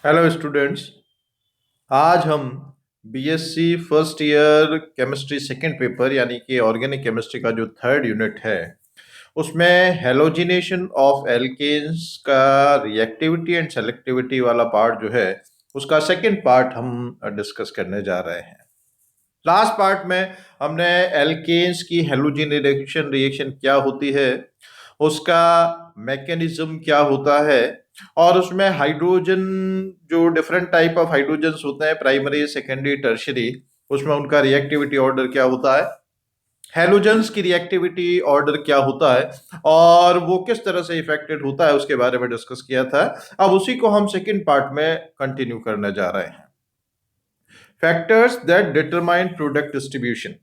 Hello students. आज हम BSc first year chemistry second paper यानी कि ऑर्गेनिक केमिस्ट्री का जो थर्ड यूनिट है उसमें हेलोजिनेशन ऑफ एल्केन्स का रिएक्टिविटी एंड सेलेक्टिविटी वाला पार्ट जो है उसका सेकंड पार्ट हम डिस्कस करने जा रहे हैं। लास्ट पार्ट में हमने एल्केन्स की हेलोजिनेशन रिएक्शन क्या होती है, उसका मैकेनिज्म क्या होता है और उसमें हाइड्रोजन जो डिफरेंट टाइप ऑफ हाइड्रोजन्स होते हैं, प्राइमरी सेकेंडरी टर्शरी, उसमें उनका रिएक्टिविटी ऑर्डर क्या होता है, हेलोजन्स की रिएक्टिविटी ऑर्डर क्या होता है और वो किस तरह से इफेक्टेड होता है उसके बारे में डिस्कस किया था। अब उसी को हम सेकेंड पार्ट में कंटिन्यू करने जा रहे हैं। Factors that determine product distribution.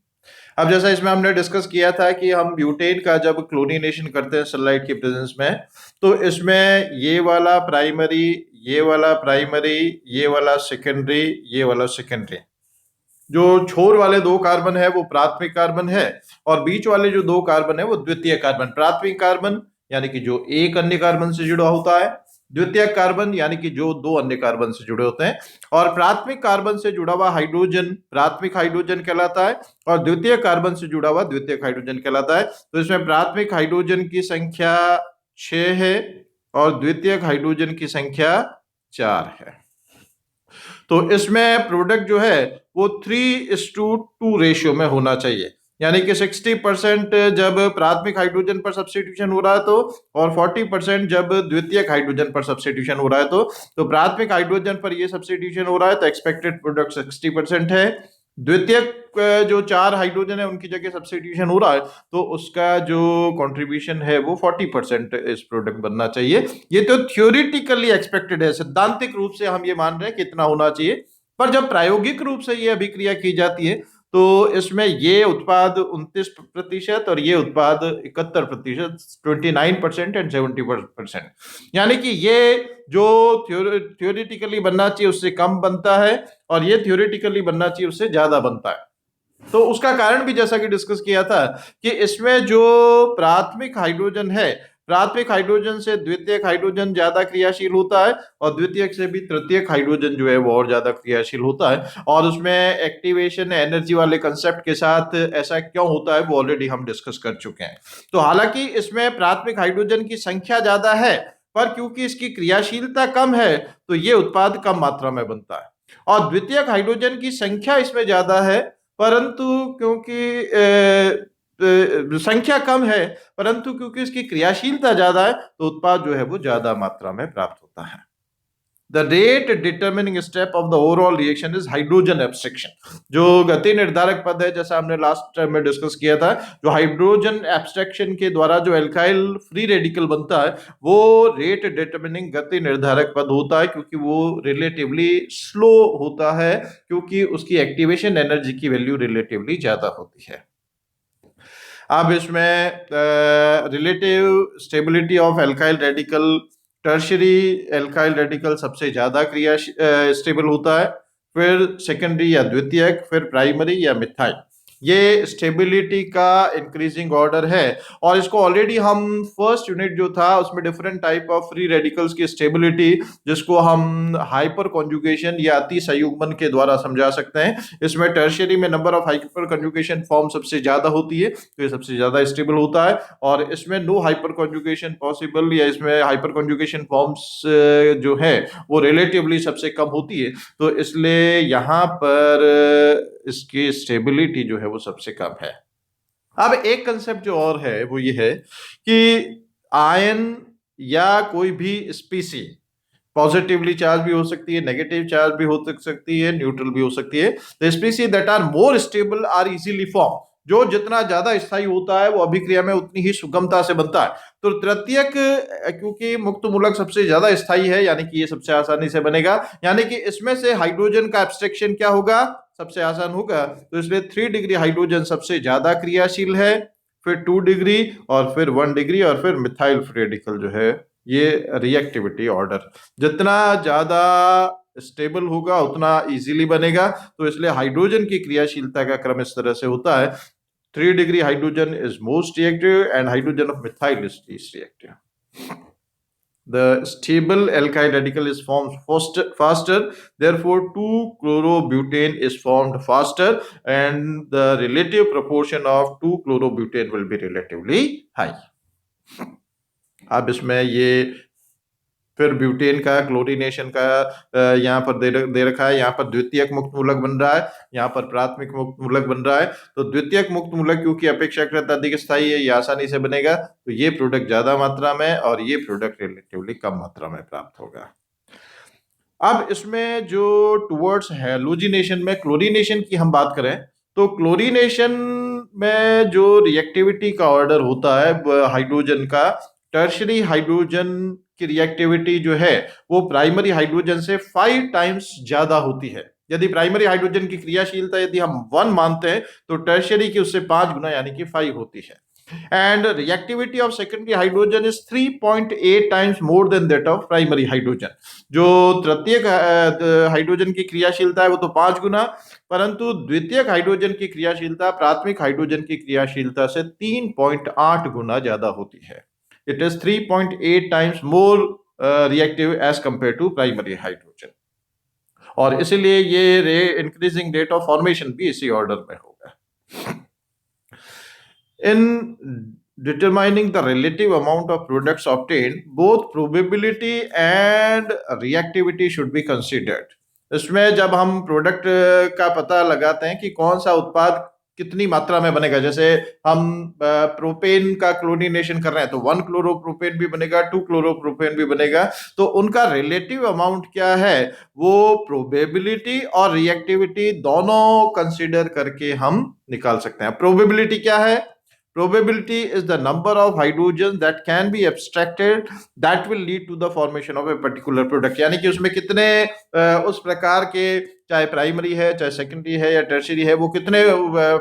अब जैसा इसमें हमने डिस्कस किया था कि हम ब्यूटेन का जब क्लोरीनेशन करते हैं सनलाइट के प्रेजेंस में, तो इसमें ये वाला प्राइमरी, ये वाला प्राइमरी, ये वाला सेकेंडरी, ये वाला सेकेंडरी, जो छोर वाले दो कार्बन है वो प्राथमिक कार्बन है और बीच वाले जो दो कार्बन है वो द्वितीय कार्बन। प्राथमिक कार्बन यानी कि जो एक अन्य कार्बन से जुड़ा होता है, द्वितीय कार्बन यानी कि जो दो अन्य कार्बन से जुड़े होते हैं, और प्राथमिक कार्बन से जुड़ा हुआ हाइड्रोजन प्राथमिक हाइड्रोजन कहलाता है और द्वितीय कार्बन से जुड़ा हुआ द्वितीयक हाइड्रोजन कहलाता है। तो इसमें प्राथमिक हाइड्रोजन की संख्या 6 है और द्वितीयक हाइड्रोजन की संख्या 4 है। तो इसमें प्रोडक्ट जो है वो 3:2 रेशियो में होना चाहिए, यानी कि 60% जब प्राथमिक हाइड्रोजन पर सब्स्टिट्यूशन हो रहा है तो, और 40% जब द्वितीयक हाइड्रोजन पर सब्स्टिट्यूशन हो रहा है तो प्राथमिक हाइड्रोजन पर ये सब्स्टिट्यूशन हो रहा है तो एक्सपेक्टेड प्रोडक्ट 60% है। द्वितीयक जो 4 हाइड्रोजन है उनकी जगह सब्स्टिट्यूशन हो रहा है तो उसका जो कंट्रीब्यूशन है वो 40% इस प्रोडक्ट बनना चाहिए। ये तो थ्योरेटिकली एक्सपेक्टेड है, सिद्धांतिक रूप से हम ये मान रहे हैं कि इतना होना चाहिए, पर जब प्रायोगिक रूप से ये अभिक्रिया की जाती है तो इसमें ये उत्पाद 29% और ये उत्पाद 71%, 29% एंड 70%, यानी कि ये जो थ्योरेटिकली बनना चाहिए उससे कम बनता है और ये थ्योरेटिकली बनना चाहिए उससे ज्यादा बनता है। तो उसका कारण भी जैसा कि डिस्कस किया था कि इसमें जो प्राथमिक हाइड्रोजन है, प्राथमिक हाइड्रोजन से द्वितीयक हाइड्रोजन ज्यादा क्रियाशील होता है और द्वितीयक से भी तृतीयक हाइड्रोजन जो है वो और ज्यादा क्रियाशील होता है। और उसमें एक्टिवेशन एनर्जी वाले कंसेप्ट के साथ ऐसा क्यों होता है वो ऑलरेडी हम डिस्कस कर चुके हैं। तो हालांकि इसमें प्राथमिक हाइड्रोजन की संख्या ज्यादा है पर क्योंकि इसकी क्रियाशीलता कम है तो ये उत्पाद कम मात्रा में बनता है, और द्वितीयक हाइड्रोजन की संख्या इसमें ज्यादा है परंतु क्योंकि संख्या कम है परंतु क्योंकि इसकी क्रियाशीलता ज्यादा है तो उत्पाद जो है वो ज्यादा मात्रा में प्राप्त होता है। The rate determining step of the overall reaction is hydrogen abstraction. जो गति निर्धारक पद है जैसा हमने लास्ट टाइम में डिस्कस किया था, जो हाइड्रोजन एब्स्ट्रैक्शन के द्वारा जो एल्काइल फ्री रेडिकल बनता है वो रेट डिटर्मिनिंग गति निर्धारक पद होता है, क्योंकि वो रिलेटिवली स्लो होता है क्योंकि उसकी एक्टिवेशन एनर्जी की वैल्यू रिलेटिवली ज्यादा होती है। अब इसमें relative stability of alkyl radical, tertiary alkyl radical सबसे ज्यादा क्रिया स्टेबल होता है, फिर सेकेंडरी या द्वितीयक, फिर प्राइमरी या मिथाइल। ये स्टेबिलिटी का इंक्रीजिंग ऑर्डर है और इसको ऑलरेडी हम फर्स्ट यूनिट जो था उसमें different type of free radicals की स्टेबिलिटी, जिसको हम हाइपर कॉन्जुगेशन या अति संयुग्मन के द्वारा समझा सकते हैं। इसमें टर्शियरी में number of hyper conjugation form सबसे ज्यादा होती है तो ये सबसे ज्यादा स्टेबल होता है, और इसमें नो हाइपर कॉन्जुगेशन पॉसिबल या इसमें हाइपर कॉन्जुगेशन फॉर्म्स जो है वो रिलेटिवली सबसे कम होती है, तो इसलिए यहाँ पर इसकी स्टेबिलिटी जो है वो सबसे कम है। अब एक कंसेप्ट जो और है वो ये है कि आयन या कोई भी स्पीसी पॉजिटिवली चार्ज भी हो सकती है, नेगेटिव चार्ज भी हो सकती है, न्यूट्रल भी हो सकती है। The species that are more stable are easily form. जो जितना ज्यादा स्थायी होता है वो अभिक्रिया में उतनी ही सुगमता से बनता है। तो तृतीयक क्योंकि मुक्त मूलक सबसे ज्यादा स्थायी है यानी कि ये सबसे आसानी से बनेगा, यानी कि इसमें से हाइड्रोजन का एब्स्ट्रैक्शन क्या होगा, सबसे आसान होगा, तो इसलिए 3 डिग्री हाइड्रोजन सबसे ज्यादा क्रियाशील है, फिर 2 डिग्री और फिर 1 डिग्री और फिर मिथाइल रेडिकल जो है ये रिएक्टिविटी ऑर्डर जितना ज्यादा स्टेबल होगा उतना इजीली बनेगा। तो इसलिए हाइड्रोजन की क्रियाशीलता का क्रम इस तरह से होता है, 3 degree hydrogen is most reactive and hydrogen of methyl is least reactive. the stable alkyl radical is formed faster, therefore 2-chlorobutane is formed faster, and the relative proportion of 2-chlorobutane will be relatively high. अब इसमें ये फिर butane का chlorination का यहाँ पर दे रखा है, यहाँ पर द्वितीयक मुक्त मूलक बन रहा है, यहाँ पर प्राथमिक मुक्त मूलक बन रहा है। तो द्वितीयक मुक्त मूलक क्योंकि अपेक्षाकृत अधिक स्थायी है, ये आसानी से बनेगा, तो ये प्रोडक्ट ज्यादा मात्रा में और ये प्रोडक्ट रिलेटिवली कम मात्रा में प्राप्त होगा। अब इसमें जो टुवर्ड्स हैलोजिनेशन में क्लोरीनेशन की हम बात करें, तो क्लोरीनेशन में जो रिएक्टिविटी का ऑर्डर होता है हाइड्रोजन का, टर्शरी हाइड्रोजन की रिएक्टिविटी जो है वो प्राइमरी हाइड्रोजन से 5 टाइम्स ज्यादा होती है। यदि प्राइमरी हाइड्रोजन की क्रियाशीलता यदि हम 1 मानते हैं तो टर्शरी की उससे 5 गुना यानी कि 5 होती है। And reactivity of secondary hydrogen is 3.8 times more than that of primary hydrogen. जो तृतीयक हाइड्रोजन की क्रियाशीलता है वो तो 5 गुना, परंतु द्वितीयक हाइड्रोजन की क्रियाशीलता प्राथमिक हाइड्रोजन की क्रियाशीलता से 3.8 गुना ज्यादा होती है। It is 3.8 times more reactive as compared to primary hydrogen. और इसीलिए ये इंक्रीजिंग रेट ऑफ फॉर्मेशन भी इसी ऑर्डर में होगा। In determining the relative amount of products obtained, both probability and reactivity should be considered. इसमें जब हम प्रोडक्ट का पता लगाते हैं कि कौन सा उत्पाद कितनी मात्रा में बनेगा, जैसे हम प्रोपेन का क्लोरीनेशन कर रहे हैं तो 1 क्लोरोप्रोपेन भी बनेगा, 2 क्लोरोप्रोपेन भी बनेगा, तो उनका रिलेटिव अमाउंट क्या है वो प्रोबेबिलिटी और रिएक्टिविटी दोनों कंसिडर करके हम निकाल सकते हैं। प्रोबेबिलिटी क्या है? Probability is the number of hydrogens that can be abstracted that will lead to the formation of a particular product. यानी कि उसमें कितने उस प्रकार के, चाहे प्राइमरी है चाहे सेकेंडरी है या टर्शियरी है, वो कितने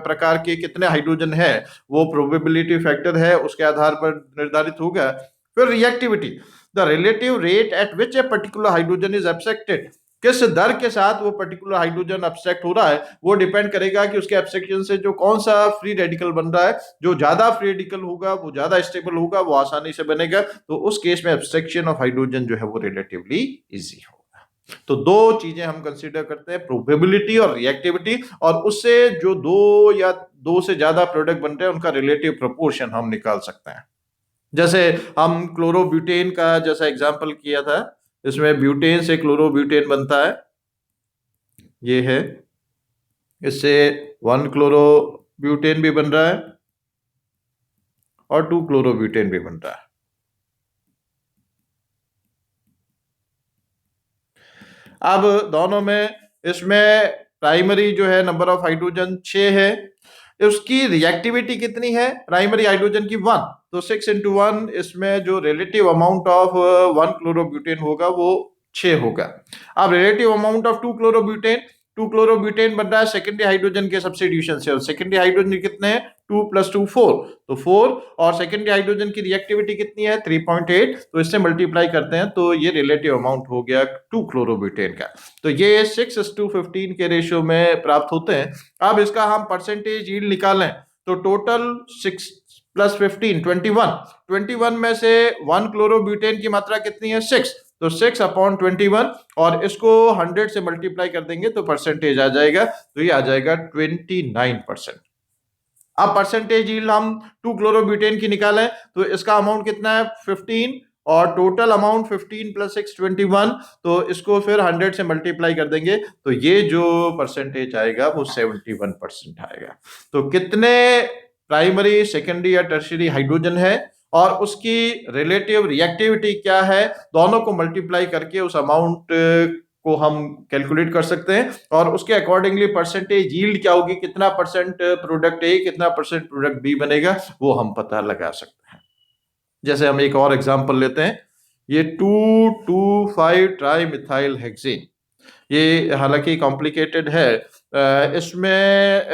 प्रकार के कितने हाइड्रोजन है वो प्रोबेबिलिटी फैक्टर है, उसके आधार पर निर्धारित होगा। फिर reactivity, the relative rate at which a particular hydrogen is abstracted, किस दर के साथ वो पर्टिकुलर हाइड्रोजन एब्स्ट्रैक्ट हो रहा है वो डिपेंड करेगा कि उसके एब्स्ट्रैक्शन से जो कौन सा फ्री रेडिकल बन रहा है। जो ज्यादा फ्री रेडिकल होगा वो ज्यादा स्टेबल होगा, वो आसानी से बनेगा, तो उस केस में एब्स्ट्रैक्शन ऑफ हाइड्रोजन जो है वो रिलेटिवली इजी होगा। तो दो चीजें हम कंसीडर करते हैं, प्रोबेबिलिटी और रिएक्टिविटी, और उससे जो दो या दो से ज्यादा प्रोडक्ट बन रहे हैं उनका रिलेटिव प्रोपोर्शन हम निकाल सकते हैं। जैसे हम क्लोरोब्यूटेन का जैसा एग्जाम्पल किया था, इसमें ब्यूटेन से क्लोरोब्यूटेन बनता है, ये है, इससे 1 क्लोरोब्यूटेन भी बन रहा है और 2 क्लोरोब्यूटेन भी बन रहा है। अब दोनों में इसमें प्राइमरी जो है नंबर ऑफ हाइड्रोजन 6 है, उसकी रिएक्टिविटी कितनी है प्राइमरी हाइड्रोजन की 1, तो 6 into 1, इसमें जो रिलेटिव अमाउंट ऑफ 1 क्लोरोब्यूटेन होगा वो 6 होगा। अब relative amount of 2 chlorobutane, 2 chlorobutane बन रहा है सेकेंडरी हाइड्रोजन के सब्स्टिट्यूशन से, और सेकेंडरी हाइड्रोजन कितने हैं 2 + 2 4, तो 4, और सेकेंडरी हाइड्रोजन की रिएक्टिविटी कितनी है 3.8, तो इससे मल्टीप्लाई करते हैं तो ये रिलेटिव अमाउंट हो गया 2 क्लोरोब्यूटेन का। तो ये 6:15 के रेशियो में प्राप्त होते हैं। अब इसका हम परसेंटेज यील्ड निकालें तो टोटल 6 + 15 21 में से 1 क्लोरोब्यूटेन की मात्रा कितनी है 6, तो 6/21, और इसको 100 से मल्टीप्लाई कर देंगे तो परसेंटेज आ जाएगा, तो ये आ जाएगा 29%। अब परसेंटेज यील्ड हम 2 क्लोरोब्यूटेन की निकालें तो इसका अमाउंट कितना है 15, और टोटल अमाउंट 15 + 6 21, तो इसको फिर 100 से मल्टीप्लाई कर देंगे तो ये जो परसेंटेज आएगा वो 71% आएगा। तो कितने प्राइमरी सेकेंडरी या टर्शियरी हाइड्रोजन है और उसकी रिलेटिव रिएक्टिविटी क्या है, दोनों को मल्टीप्लाई करके उस अमाउंट को हम कैलकुलेट कर सकते हैं, और उसके अकॉर्डिंगली परसेंटेज यील्ड क्या होगी, कितना परसेंट प्रोडक्ट ए कितना परसेंट प्रोडक्ट बी बनेगा, वो हम पता लगा सकते हैं। जैसे हम एक और एग्जांपल लेते हैं, ये 2,2,5 ट्राइमिथाइल हेक्सेन, ये हालांकि कॉम्प्लिकेटेड है, इसमें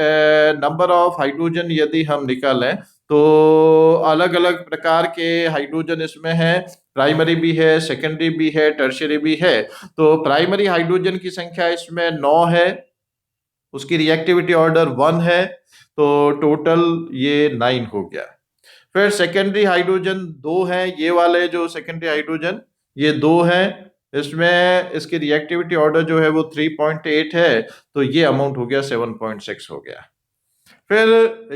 नंबर ऑफ हाइड्रोजन यदि हम निकालें तो अलग अलग प्रकार के हाइड्रोजन इसमें है, प्राइमरी भी है, सेकेंडरी भी है, टर्शियरी भी है। तो प्राइमरी हाइड्रोजन की संख्या इसमें 9 है, उसकी रिएक्टिविटी ऑर्डर 1 है, तो टोटल ये 9 हो गया। फिर सेकेंडरी हाइड्रोजन 2 है, ये वाले जो सेकेंडरी हाइड्रोजन, ये 2 हैं, इसमें इसकी रिएक्टिविटी ऑर्डर जो है वो 3.8 है, तो ये अमाउंट हो गया 7.6 हो गया। फिर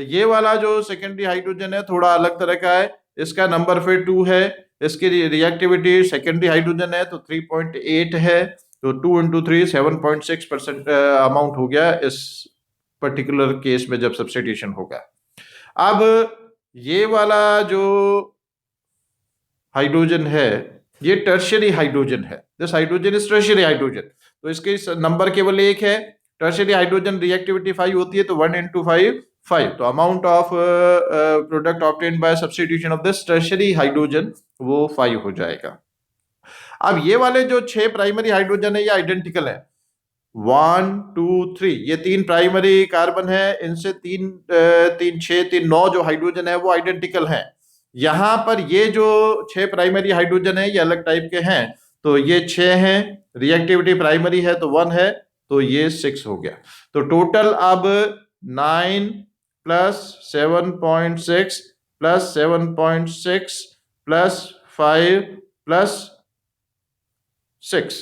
ये वाला जो सेकेंडरी हाइड्रोजन है थोड़ा अलग तरह का है, इसका नंबर फिर 2 है, इसकी रिएक्टिविटी सेकेंडरी हाइड्रोजन है तो 3.8 है, तो 2 इंटू 3 7.6% अमाउंट हो गया इस पर्टिकुलर केस में जब सब्स्टिट्यूशन होगा। अब ये वाला जो हाइड्रोजन है ये टर्शियरी हाइड्रोजन है, this hydrogen is tertiary hydrogen, तो इसके नंबर केवल 1 है। टर्शियरी हाइड्रोजन रिएक्टिविटी 5 होती है, तो 1 इंटू 5 5, तो amount of product obtained by substitution of this tertiary hydrogen वो 5 हो जाएगा। अब ये वाले जो 6 प्राइमरी हाइड्रोजन है ये आइडेंटिकल है, 1 2 3, ये 3 प्राइमरी कार्बन है, इनसे 3 6 3 9 जो हाइड्रोजन है वो आइडेंटिकल है। यहां पर ये जो 6 प्राइमरी हाइड्रोजन है ये अलग टाइप के हैं, तो ये 6 हैं, रिएक्टिविटी प्राइमरी है तो 1 है, तो ये 6 हो गया। तो टोटल अब 9 प्लस 7.6 प्लस 7.6 प्लस 5 प्लस 6,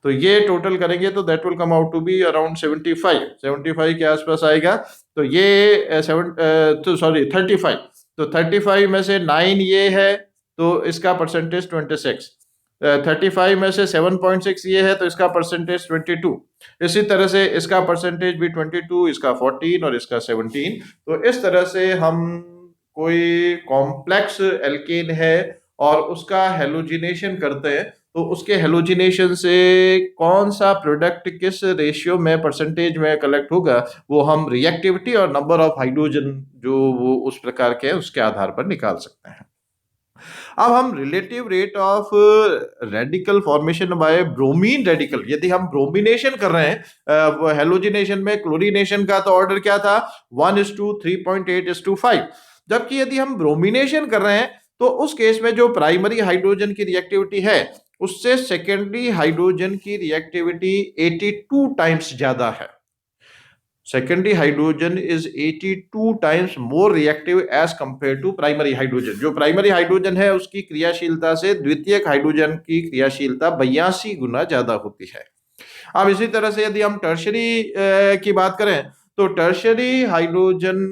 तो ये टोटल करेंगे तो that will come out to be around 75 के आसपास आएगा। तो ये 35, तो 35 में से 9 ये है तो इसका परसेंटेज 26, 35 में से 7.6 ये है तो इसका परसेंटेज 22, इसी तरह से इसका परसेंटेज भी 22, इसका 14 और इसका 17। तो इस तरह से हम कोई कॉम्प्लेक्स एल्केन है और उसका हेलोजिनेशन करते हैं, तो उसके हेलोजिनेशन से कौन सा प्रोडक्ट किस रेशियो में परसेंटेज में कलेक्ट होगा वो हम रिएक्टिविटी और नंबर ऑफ हाइड्रोजन जो वो उस प्रकार के हैं उसके आधार पर निकाल सकते हैं। अब हम relative rate of radical formation by bromine radical, यदि हम ब्रोमिनेशन कर रहे हैं हेलोजिनेशन में, क्लोरीनेशन का तो ऑर्डर क्या था 1:3.8:5, जबकि यदि हम ब्रोमिनेशन कर रहे हैं तो उस केस में जो प्राइमरी हाइड्रोजन की रिएक्टिविटी है उससे सेकेंडरी हाइड्रोजन की रिएक्टिविटी 82 टाइम्स ज्यादा है। Secondary hydrogen is 82 times more reactive as compare to primary hydrogen. जो प्राइमरी हाइड्रोजन है उसकी क्रियाशीलता से द्वितीयक हाइड्रोजन की क्रियाशीलता 82 गुना ज्यादा होती है। अब इसी तरह से यदि हम टर्शरी की बात करें तो टर्शरी हाइड्रोजन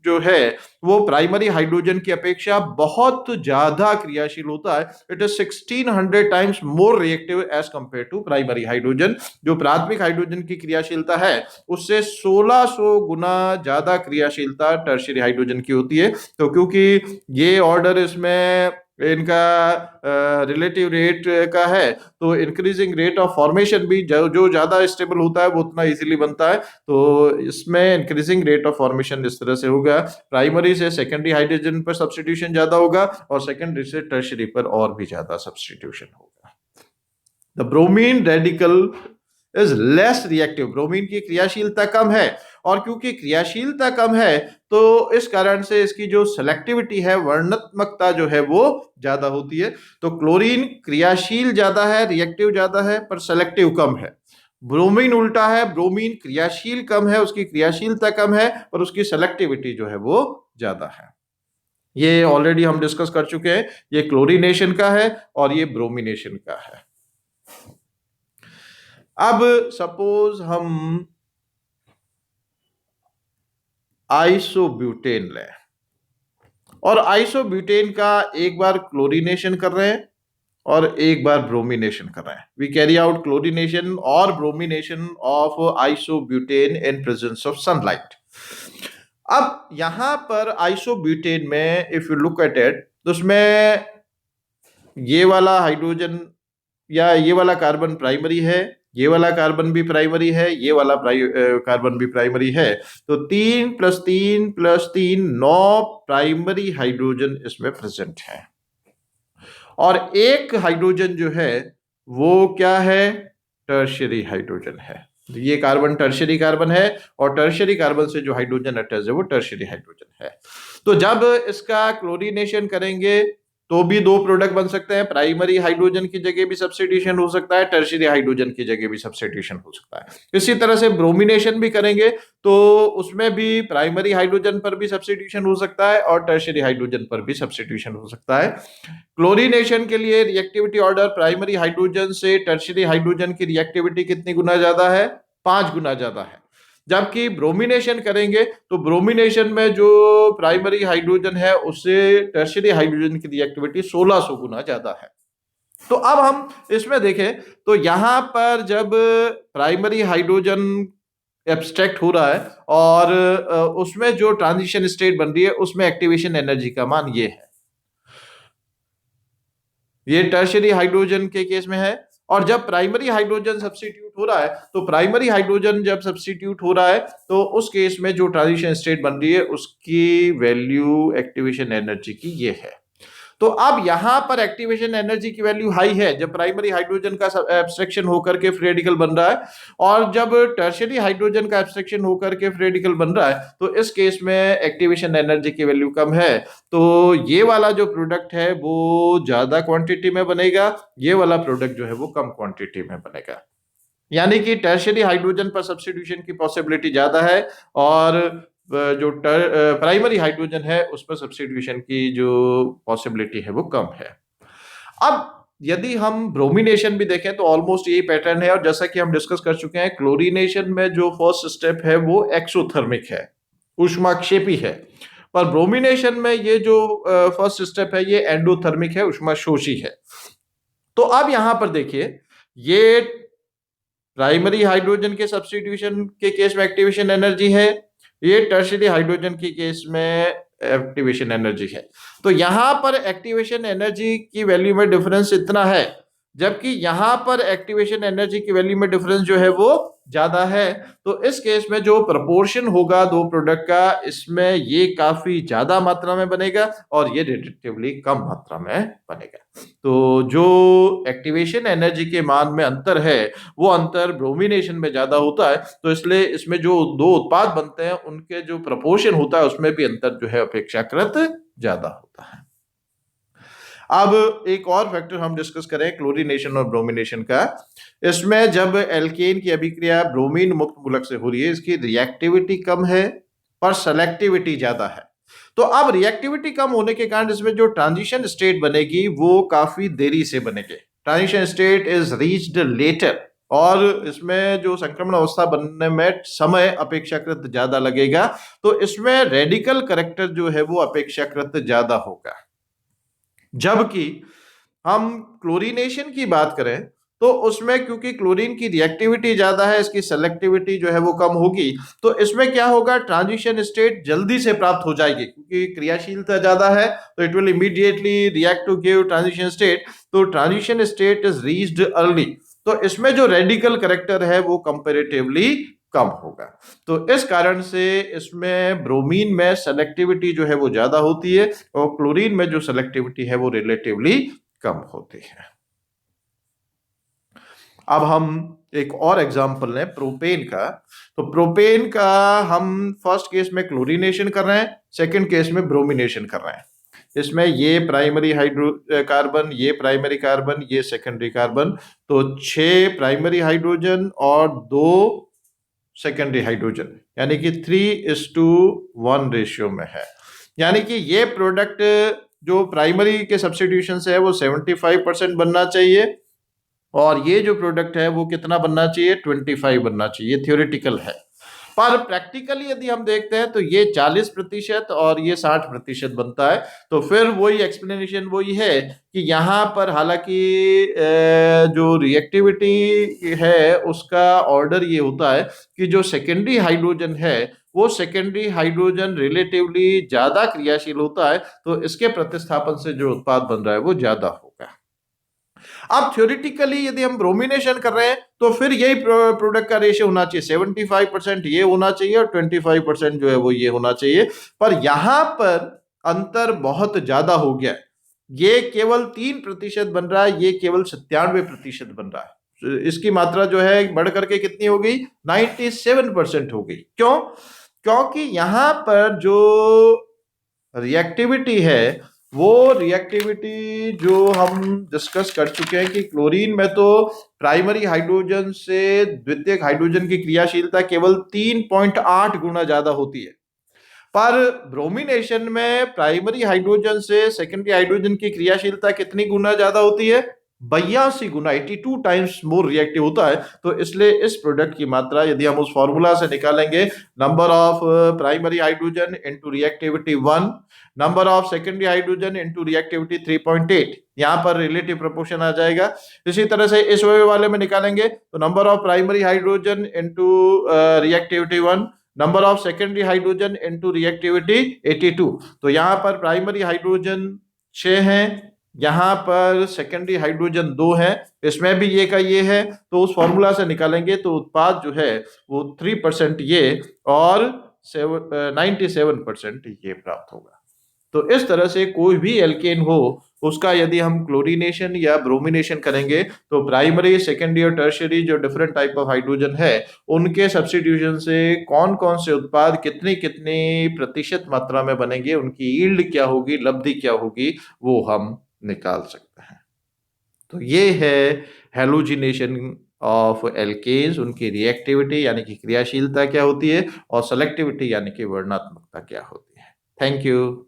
जो है वो प्राइमरी हाइड्रोजन की अपेक्षा बहुत ज्यादा क्रियाशील होता है, it is 1600 times more reactive as compare to primary hydrogen. जो प्राथमिक हाइड्रोजन की क्रियाशीलता है उससे 1600 गुना ज्यादा क्रियाशीलता टर्शियरी हाइड्रोजन की होती है। तो क्योंकि ये ऑर्डर इसमें इनका रिलेटिव रेट का है तो इंक्रीजिंग रेट ऑफ फॉर्मेशन भी जो ज्यादा स्टेबल होता है वो उतना इजीली बनता है, तो इसमें इंक्रीजिंग रेट ऑफ फॉर्मेशन इस तरह से होगा, प्राइमरी से सेकेंडरी हाइड्रोजन पर सब्स्टिट्यूशन ज्यादा होगा और सेकेंडरी से टर्शियरी पर और भी ज्यादा सब्स्टिट्यूशन होगा। The bromine radical is less reactive, bromine की क्रियाशीलता कम है और क्योंकि क्रियाशीलता कम है तो इस कारण से इसकी जो सेलेक्टिविटी है, वर्णनात्मकता जो है वो ज्यादा होती है। तो क्लोरीन क्रियाशील ज्यादा है, रिएक्टिव ज्यादा है पर सेलेक्टिव कम है। ब्रोमीन उल्टा है, ब्रोमीन क्रियाशील कम है, उसकी क्रियाशीलता कम है पर उसकी सेलेक्टिविटी जो है वो ज्यादा है। ये ऑलरेडी हम डिस्कस कर चुके हैं, ये क्लोरीनेशन का है और ये ब्रोमिनेशन का है। अब सपोज हम आइसोब्यूटेन लें और आइसोब्यूटेन का एक बार क्लोरीनेशन कर रहे हैं और एक बार ब्रोमिनेशन कर रहे हैं। वी कैरी आउट क्लोरीनेशन और bromination of isobutane in presence of sunlight. अब यहां पर आइसोब्यूटेन में if you look at it तो उसमें ये वाला हाइड्रोजन या ये वाला कार्बन प्राइमरी है, ये वाला कार्बन भी प्राइमरी है, ये वाला कार्बन भी प्राइमरी है, तो 3 + 3 + 3 9 प्राइमरी हाइड्रोजन इसमें प्रेजेंट है और एक हाइड्रोजन जो है वो क्या है, टर्शियरी हाइड्रोजन है। तो ये कार्बन टर्शियरी कार्बन है और टर्शियरी कार्बन से जो हाइड्रोजन अटैच है वो टर्शियरी हाइड्रोजन है। तो जब इसका क्लोरीनेशन करेंगे तो भी दो प्रोडक्ट बन सकते हैं। प्राइमरी हाइड्रोजन की जगह भी सब्स्टिट्यूशन हो सकता है, टर्शियरी हाइड्रोजन की जगह भी सब्स्टिट्यूशन हो सकता है। इसी तरह से ब्रोमिनेशन भी करेंगे तो उसमें भी प्राइमरी हाइड्रोजन पर भी सब्स्टिट्यूशन हो सकता है और टर्शियरी हाइड्रोजन पर भी सब्स्टिट्यूशन हो सकता है। क्लोरीनेशन के लिए रिएक्टिविटी ऑर्डर प्राइमरी हाइड्रोजन से टर्शियरी हाइड्रोजन की रिएक्टिविटी कितनी गुना ज्यादा है? 5 गुना ज्यादा है। जबकि ब्रोमिनेशन करेंगे तो ब्रोमिनेशन में जो प्राइमरी हाइड्रोजन है उससे टर्शियरी हाइड्रोजन की रिएक्टिविटी 1600 गुना ज्यादा है। तो अब हम इसमें देखें तो यहां पर जब प्राइमरी हाइड्रोजन एब्स्ट्रैक्ट हो रहा है और उसमें जो ट्रांजिशन स्टेट बन रही है उसमें एक्टिवेशन एनर्जी का मान ये है। ये टर्शियरी हाइड्रोजन के केस में है। और जब प्राइमरी हाइड्रोजन सब्स्टिट्यूट हो रहा है तो प्राइमरी हाइड्रोजन जब सब्स्टिट्यूट हो रहा है तो उस केस में जो ट्रांजिशन स्टेट बन रही है उसकी वैल्यू एक्टिवेशन एनर्जी की ये है। तो अब यहां पर एक्टिवेशन एनर्जी की वैल्यू हाई है जब प्राइमरी हाइड्रोजन का एब्स्ट्रैक्शन होकर के फ्री रेडिकल बन रहा है, और जब टर्शियरी हाइड्रोजन का एब्स्ट्रैक्शन होकर के फ्री रेडिकल बन रहा है तो इस केस में एक्टिवेशन एनर्जी की वैल्यू कम है। तो ये वाला जो प्रोडक्ट है वो ज्यादा क्वांटिटी में बनेगा, ये वाला प्रोडक्ट जो है वो कम क्वांटिटी में बनेगा। यानी कि टर्शियरी हाइड्रोजन पर सब्स्टिट्यूशन की पॉसिबिलिटी ज्यादा है और जो प्राइमरी हाइड्रोजन है उस पर सब्स्टिट्यूशन की जो पॉसिबिलिटी है वो कम है। अब यदि हम ब्रोमिनेशन भी देखें तो ऑलमोस्ट यही पैटर्न है, और जैसा कि हम डिस्कस कर चुके हैं क्लोरीनेशन में जो फर्स्ट स्टेप है वो एक्सोथर्मिक है, ऊष्माक्षेपी है, पर ब्रोमिनेशन में ये जो फर्स्ट स्टेप है ये एंडोथर्मिक है, ऊष्माशोषी है। तो अब यहां पर देखिए ये प्राइमरी हाइड्रोजन के सब्स्टिट्यूशन के केस में एक्टिवेशन एनर्जी है, ये टर्शियरी हाइड्रोजन के केस में एक्टिवेशन एनर्जी है। तो यहां पर एक्टिवेशन एनर्जी की वैल्यू में डिफरेंस इतना है, जबकि यहां पर एक्टिवेशन एनर्जी की वैल्यू में डिफरेंस जो है वो ज्यादा है। तो इस केस में जो प्रपोर्शन होगा दो प्रोडक्ट का, इसमें ये काफी ज्यादा मात्रा में बनेगा और ये रिलेटिवली कम मात्रा में बनेगा। तो जो एक्टिवेशन एनर्जी के मान में अंतर है वो अंतर ब्रोमिनेशन में ज्यादा होता है, तो इसलिए इसमें जो दो उत्पाद बनते हैं उनके जो प्रपोर्शन होता है उसमें भी अंतर जो है अपेक्षाकृत ज्यादा होता है। अब एक और फैक्टर हम डिस्कस करें क्लोरीनेशन और ब्रोमिनेशन का। इसमें जब एल्केन की अभिक्रिया ब्रोमीन मुक्त मूलक से हो रही है, इसकी रिएक्टिविटी कम है पर सेलेक्टिविटी ज्यादा है। तो अब रिएक्टिविटी कम होने के कारण इसमें जो ट्रांजिशन स्टेट बनेगी वो काफी देरी से बनेगी। Transition state is reached later और इसमें जो संक्रमण अवस्था बनने में समय अपेक्षाकृत ज्यादा लगेगा, तो इसमें रेडिकल कैरेक्टर जो है वो अपेक्षाकृत ज्यादा होगा। जबकि हम क्लोरीनेशन की बात करें तो उसमें क्योंकि क्लोरीन की रिएक्टिविटी ज्यादा है, इसकी सेलेक्टिविटी जो है वो कम होगी, तो इसमें क्या होगा, ट्रांजिशन स्टेट जल्दी से प्राप्त हो जाएगी क्योंकि क्रियाशीलता ज्यादा है, तो it will immediately react to give transition state. तो transition state is reached early, तो इसमें जो रेडिकल कैरेक्टर है वो कंपैरेटिवली कम होगा। तो इस कारण से इसमें ब्रोमीन में सेलेक्टिविटी जो है वो ज्यादा होती है और क्लोरीन में जो सेलेक्टिविटी है वो रिलेटिवली कम होती है। अब हम एक और एग्जांपल लें प्रोपेन का। तो प्रोपेन का हम फर्स्ट केस में क्लोरीनेशन कर रहे हैं, सेकंड केस में ब्रोमिनेशन कर रहे हैं। इसमें ये प्राइमरी कार्बन, ये प्राइमरी कार्बन, ये सेकेंडरी कार्बन, तो 6 प्राइमरी हाइड्रोजन और 2 सेकेंडरी हाइड्रोजन, यानी कि 3:1 रेशियो में है। यानी कि ये प्रोडक्ट जो प्राइमरी के सब्स्टिट्यूशन से है वो 75% बनना चाहिए और ये जो प्रोडक्ट है वो कितना बनना चाहिए, 25 बनना चाहिए। थ्योरेटिकल है, पर प्रैक्टिकली यदि हम देखते हैं तो ये 40% और ये 60% बनता है। तो फिर वही एक्सप्लेनेशन वही है कि यहाँ पर हालांकि जो रिएक्टिविटी है उसका ऑर्डर ये होता है कि जो सेकेंडरी हाइड्रोजन है वो सेकेंडरी हाइड्रोजन रिलेटिवली ज्यादा क्रियाशील होता है, तो इसके प्रतिस्थापन से जो उत्पाद बन रहा है वो ज्यादा होगा। अब थ्योरेटिकली यदि हम ब्रोमिनेशन कर रहे हैं तो फिर यही प्रोडक्ट का रेशियो होना चाहिए, 75% ये होना चाहिए और 25% जो है वो ये होना चाहिए। पर यहां पर अंतर बहुत ज्यादा हो गया, ये केवल 3% बन रहा है, ये केवल 97% बन रहा है। इसकी मात्रा जो है बढ़ करके कितनी हो गई, 97% हो गई। क्योंकि यहां पर जो रिएक्टिविटी है वो रिएक्टिविटी जो हम डिस्कस कर चुके हैं कि क्लोरीन में तो प्राइमरी हाइड्रोजन से द्वितीयक हाइड्रोजन की क्रियाशीलता केवल 3.8 गुना ज्यादा होती है, पर ब्रोमिनेशन में प्राइमरी हाइड्रोजन से सेकेंडरी हाइड्रोजन की क्रियाशीलता कितनी गुना ज्यादा होती है? 82 गुना, 82 टाइम्स मोर रिएक्टिव होता है। तो इसलिए इस प्रोडक्ट की मात्रा यदि हम उस फॉर्मूला से निकालेंगे, number of primary hydrogen into reactivity 1, number of secondary hydrogen into reactivity 3.8, यहाँ पर रिलेटिव प्रोपोर्शन आ जाएगा। इसी तरह से इस वाले में निकालेंगे तो number of primary hydrogen into reactivity 1, number of secondary hydrogen into reactivity 82। तो यहाँ पर प्राइमरी हाइड्रोजन 6 है, यहाँ पर सेकेंडरी हाइड्रोजन 2 है, इसमें भी ये का ये है। तो उस फॉर्मूला से निकालेंगे तो उत्पाद जो है वो 3% ये और 97% ये प्राप्त होगा। तो इस तरह से कोई भी एल्केन हो उसका यदि हम क्लोरीनेशन या ब्रोमिनेशन करेंगे तो प्राइमरी, सेकेंडरी और टर्शियरी जो डिफरेंट टाइप ऑफ हाइड्रोजन है उनके सब्स्टिट्यूशन से कौन कौन से उत्पाद कितनी कितनी प्रतिशत मात्रा में बनेंगे, उनकी यील्ड क्या होगी, लब्धि क्या होगी, वो हम निकाल सकते हैं। तो ये है हेलोजिनेशन ऑफ एल्केन्स, उनकी रिएक्टिविटी यानी कि क्रियाशीलता क्या होती है और सेलेक्टिविटी यानी कि वर्णात्मकता क्या होती है। Thank you.